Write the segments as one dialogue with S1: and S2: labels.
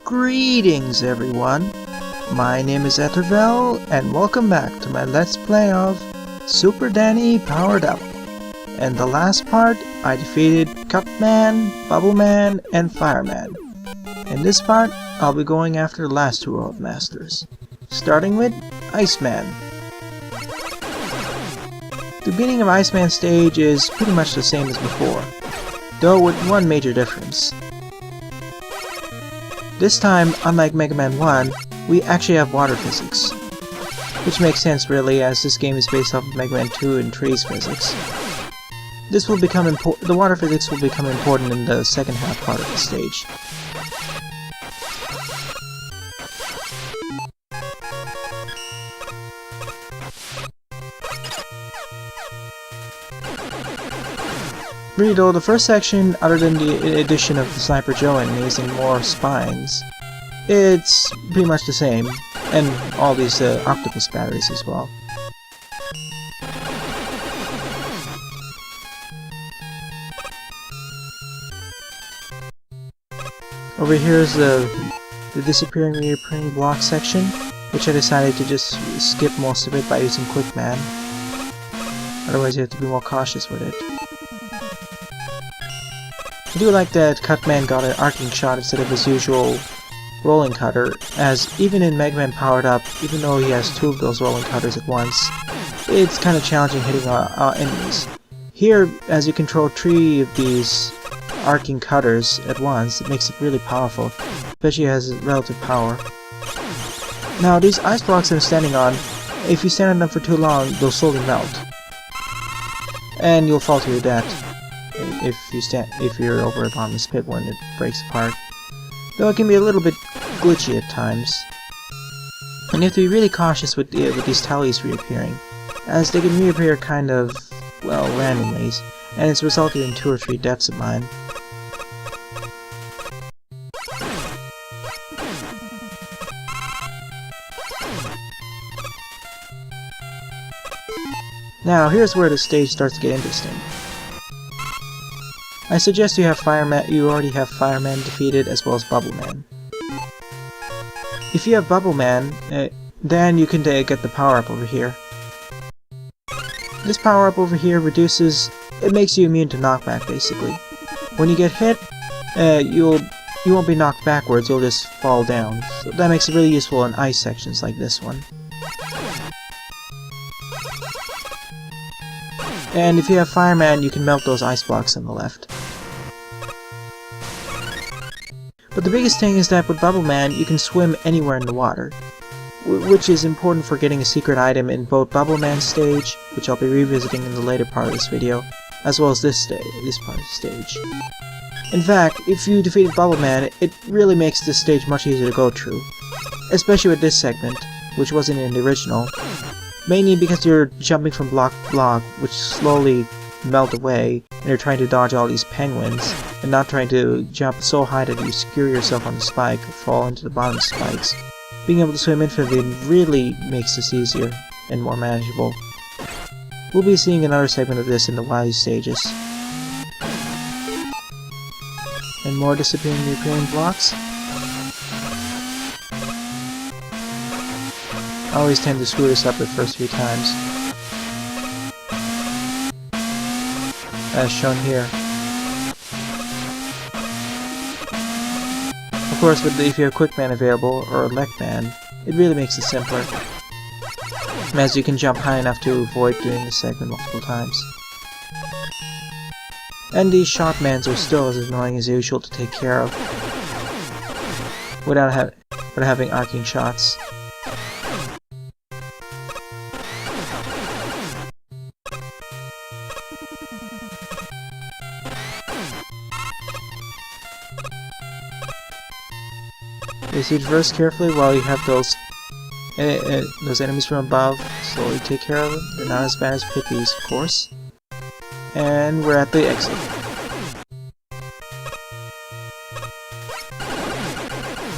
S1: Greetings everyone, my name is Electrifying and welcome back to my Let's Play of Super Danny Powered Up. In the last part, I defeated Cutman, Bubbleman, and Fireman. In this part, I'll be going after the last two World Masters, starting with Iceman. The beginning of Iceman's stage is pretty much the same as before, though with one major difference. This time, unlike Mega Man 1, we actually have water physics. Which makes sense really, as this game is based off of Mega Man 2 and 3's physics. This will become the water physics will become important in the second half part of the stage. Really though, the first section, other than the addition of the Sniper Joe enemies and more spines, it's pretty much the same, and all these octopus batteries as well. Over here is the disappearing reappearing block section, which I decided to just skip most of it by using Quick Man. Otherwise you have to be more cautious with it. I do like that Cutman got an arcing shot instead of his usual rolling cutter, as even in Mega Man Powered Up, even though he has two of those rolling cutters at once, it's kind of challenging hitting enemies. Here, as you control three of these arcing cutters at once, it makes it really powerful, especially as relative power. Now, these ice blocks that I'm standing on, if you stand on them for too long, they'll slowly melt. And you'll fall to your death if you're over a bottomless pit when it breaks apart. Though it can be a little bit glitchy at times. And you have to be really cautious with these tallies reappearing, as they can reappear kind of, well, randomly, and it's resulted in 2 or 3 deaths of mine. Now, here's where the stage starts to get interesting. I suggest you already have Fireman defeated as well as Bubbleman. If you have Bubbleman, then you can get the power-up over here. This power-up over here it makes you immune to knockback basically. When you get hit, you won't be knocked backwards, you'll just fall down. So that makes it really useful in ice sections like this one. And if you have Fireman, you can melt those ice blocks on the left. But the biggest thing is that with Bubbleman, you can swim anywhere in the water, which is important for getting a secret item in both Bubbleman's stage, which I'll be revisiting in the later part of this video, as well as this part of the stage. In fact, if you defeated Bubbleman, it really makes this stage much easier to go through, especially with this segment, which wasn't in the original. Mainly because you're jumping from block to block, which slowly melt away, and you're trying to dodge all these penguins, and not trying to jump so high that you skewer yourself on the spike or fall into the bottom spikes. Being able to swim infinitely really makes this easier and more manageable. We'll be seeing another segment of this in the Wily stages. And more disappearing and reappearing blocks. I always tend to screw this up the first few times, as shown here. Of course, if you have Quick Man available, or Elec Man, it really makes it simpler, as you can jump high enough to avoid doing this segment multiple times. And these shot mans are still as annoying as usual to take care of, without having arcing shots. You see, traverse carefully while you have those enemies from above. Slowly take care of them. They're not as bad as Pippies, of course. And we're at the exit.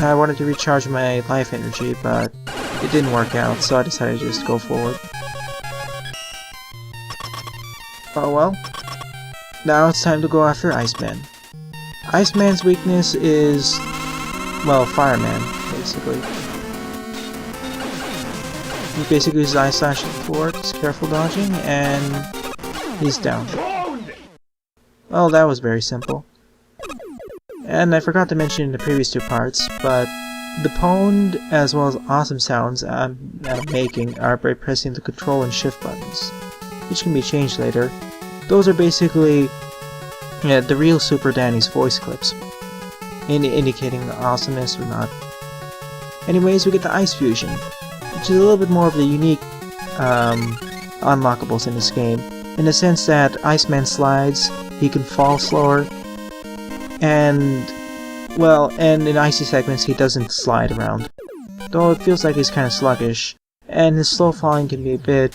S1: I wanted to recharge my life energy, but it didn't work out, so I decided to just go forward. Oh well. Now it's time to go after Iceman. Iceman's weakness is well, fireman, basically. He basically uses Ice Slash at the floor, just careful dodging, and he's down. Well, that was very simple. And I forgot to mention in the previous two parts, but the pwned as well as awesome sounds that I'm making are by pressing the control and shift buttons, which can be changed later. Those are basically the real Super Danny's voice clips, indicating the awesomeness or not. Anyways, we get the Ice Fusion, which is a little bit more of the unique unlockables in this game, in the sense that Iceman slides, he can fall slower, and, well, and in icy segments he doesn't slide around, though it feels like he's kind of sluggish, and his slow falling can be a bit,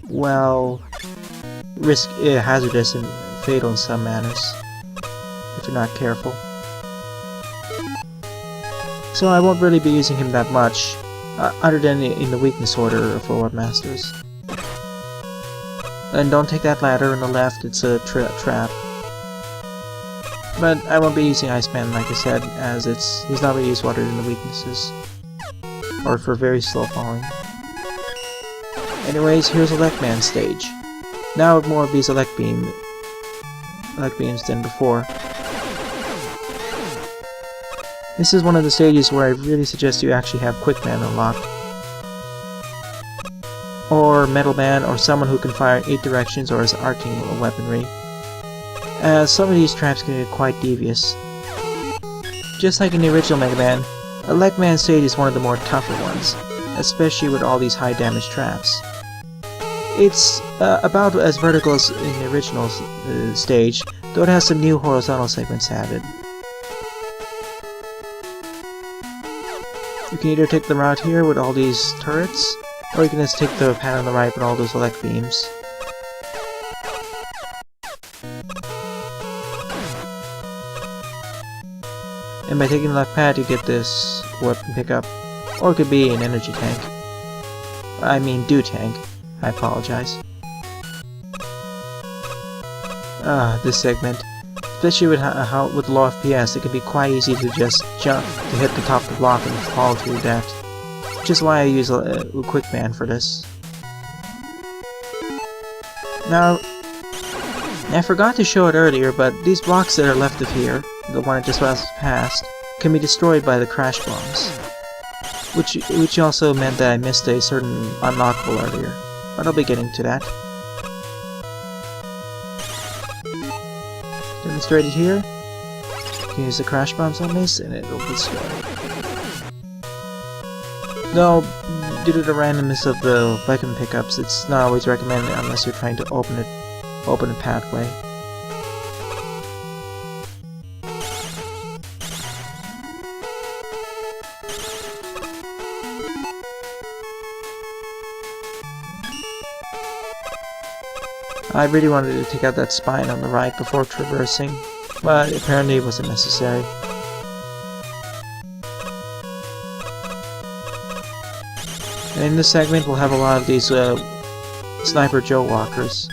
S1: well, hazardous and fatal in some manners, if you're not careful. So I won't really be using him that much, other than in the weakness order for Lord Masters. And don't take that ladder on the left, it's a trap. But I won't be using Iceman, like I said, as he's not really used other than the weaknesses, or for very slow falling. Anyways, here's Elec Man stage. Now with more of these Elec beams than before. This is one of the stages where I really suggest you actually have Quick Man unlocked, or Metal Man, or someone who can fire in 8 directions or as arcing weaponry, as some of these traps can get quite devious. Just like in the original Mega Man, Elec Man stage is one of the more tougher ones, especially with all these high damage traps. It's about as vertical as in the original stage, though it has some new horizontal segments added. You can either take the route here with all these turrets, or you can just take the path on the right with all those Elec beams. And by taking the left pad you get this weapon pickup, or it could be an energy tank. I mean dew tank, I apologize. This segment. Especially with low FPS, it can be quite easy to just jump to hit the top of the block and fall through that. Which is why I use a Quick Man for this. Now, I forgot to show it earlier, but these blocks that are left of here, the one I just passed, can be destroyed by the crash bombs. Which also meant that I missed a certain unlockable earlier, but I'll be getting to that. Demonstrated here. You can use the crash bombs on this and it'll destroy. Though, due to the randomness of the weapon pickups, it's not always recommended unless you're trying to open a pathway. I really wanted to take out that spine on the right before traversing, but apparently it wasn't necessary. And in this segment we'll have a lot of these Sniper Joe walkers.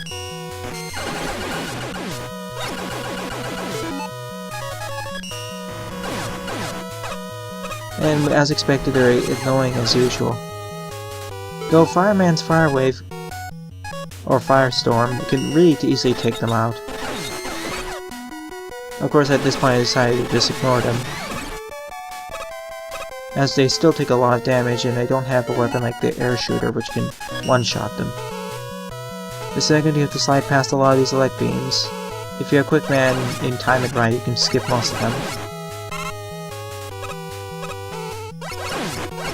S1: And as expected, they're annoying as usual. Though Fireman's Fire Wave or Firestorm can really easily take them out. Of course, at this point I decided to just ignore them, as they still take a lot of damage and they don't have a weapon like the air shooter which can one-shot them. The second you have to slide past a lot of these Elec beams. If you have Quick Man and time it right, you can skip most of them.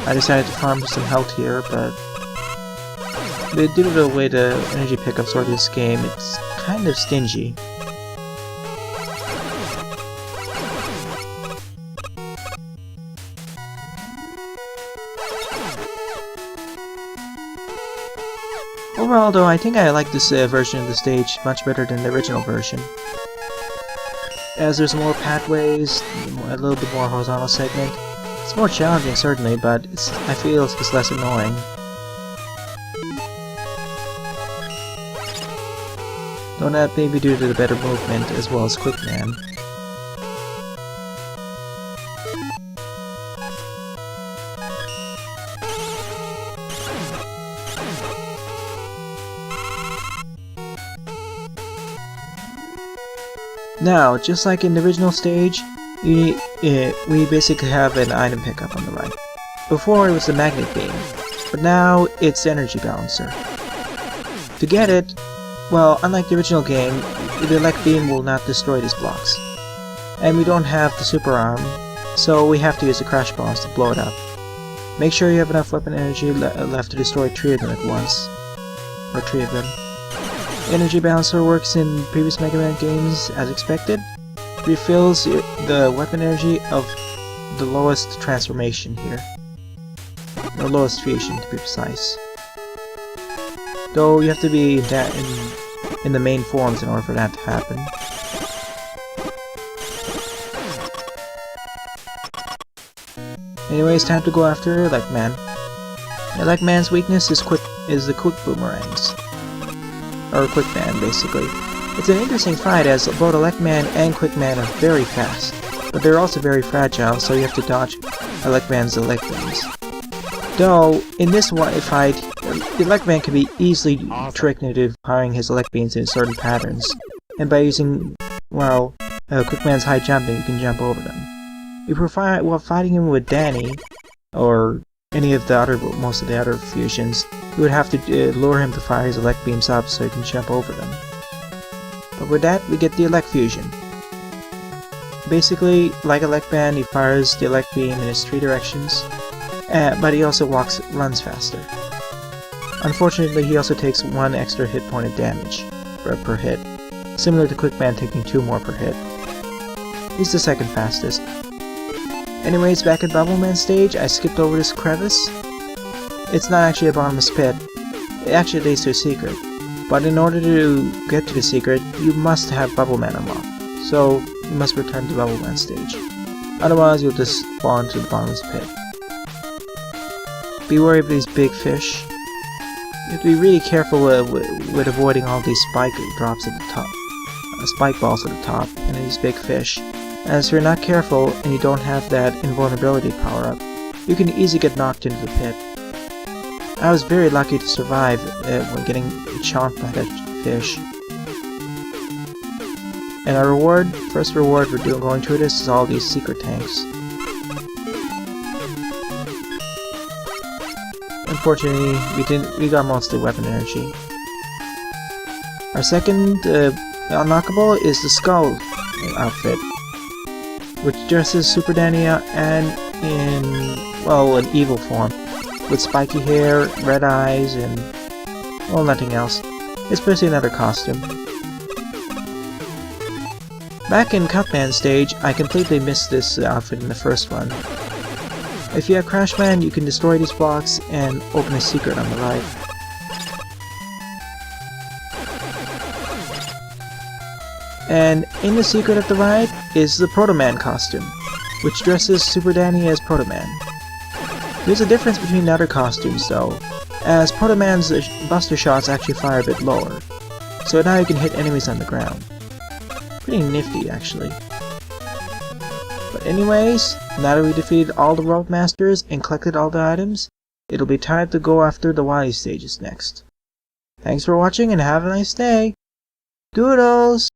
S1: I decided to farm some health here, but due to the way the energy pickups work in this game, it's kind of stingy. Overall though, I think I like this version of the stage much better than the original version, as there's more pathways, a little bit more horizontal segment. It's more challenging certainly, but I feel it's less annoying. Though that may be due to the better movement as well as Quick Man. Now, just like in the original stage, we basically have an item pickup on the right. Before it was the magnet beam, but now it's the energy balancer. To get it, well, unlike the original game, the elect beam will not destroy these blocks. And we don't have the super arm, so we have to use the crash bombs to blow it up. Make sure you have enough weapon energy left to destroy 3 of them at once. Or 3 of them. The energy balancer works in previous Mega Man games as expected. Refills the weapon energy of the lowest transformation here. Or lowest fusion, to be precise. Though you have to be in the main forms in order for that to happen. Anyways, time to go after Elec Man. Elec Man's weakness is the quick boomerangs. Or Quick Man, basically. It's an interesting fight as both Elec Man and Quick Man are very fast, but they're also very fragile, so you have to dodge Elec Man's elect beams. Though, in this fight, Elec Man can be easily tricked into firing his elect beams in certain patterns, and by using, well, Quick Man's high jumping, you can jump over them. While fighting him with Danny, or any of the other, most of the other fusions, you would have to lure him to fire his elect beams up so you can jump over them. But with that, we get the elect fusion. Basically, like Elec Man, he fires the elect beam in his 3 directions, but he also runs faster. Unfortunately, he also takes 1 extra hit point of damage per hit, similar to Quick Man taking 2 more per hit. He's the second fastest. Anyways, back at Bubble Man stage, I skipped over this crevice. It's not actually a bottomless pit. It actually leads to a secret. But in order to get to the secret, you must have Bubble Man unlocked. So, you must return to Bubble Man stage. Otherwise, you'll just fall into the bottomless pit. Be wary of these big fish. You have to be really careful with avoiding all these spike drops at the top. Spike balls at the top, and these big fish. As if you're not careful, and you don't have that invulnerability power-up, you can easily get knocked into the pit. I was very lucky to survive when getting chomped by that fish. And our reward, first reward for going through this is all these secret tanks. Unfortunately, we got most of the weapon energy. Our second unlockable is the Skull outfit, which dresses Super Danny and in, well, an evil form, with spiky hair, red eyes, and, well, nothing else. It's basically another costume. Back in Cupman stage, I completely missed this outfit in the first one. If you have Crash Man, you can destroy these blocks and open a secret on the right. And in the secret at the right is the Proto Man costume, which dresses Super Danny as Proto Man. There's a difference between the other costumes though, as Proto Man's buster shots actually fire a bit lower, so now you can hit enemies on the ground. Pretty nifty actually. But anyways, now that we defeated all the World Masters and collected all the items, it'll be time to go after the Wily stages next. Thanks for watching and have a nice day! Doodles!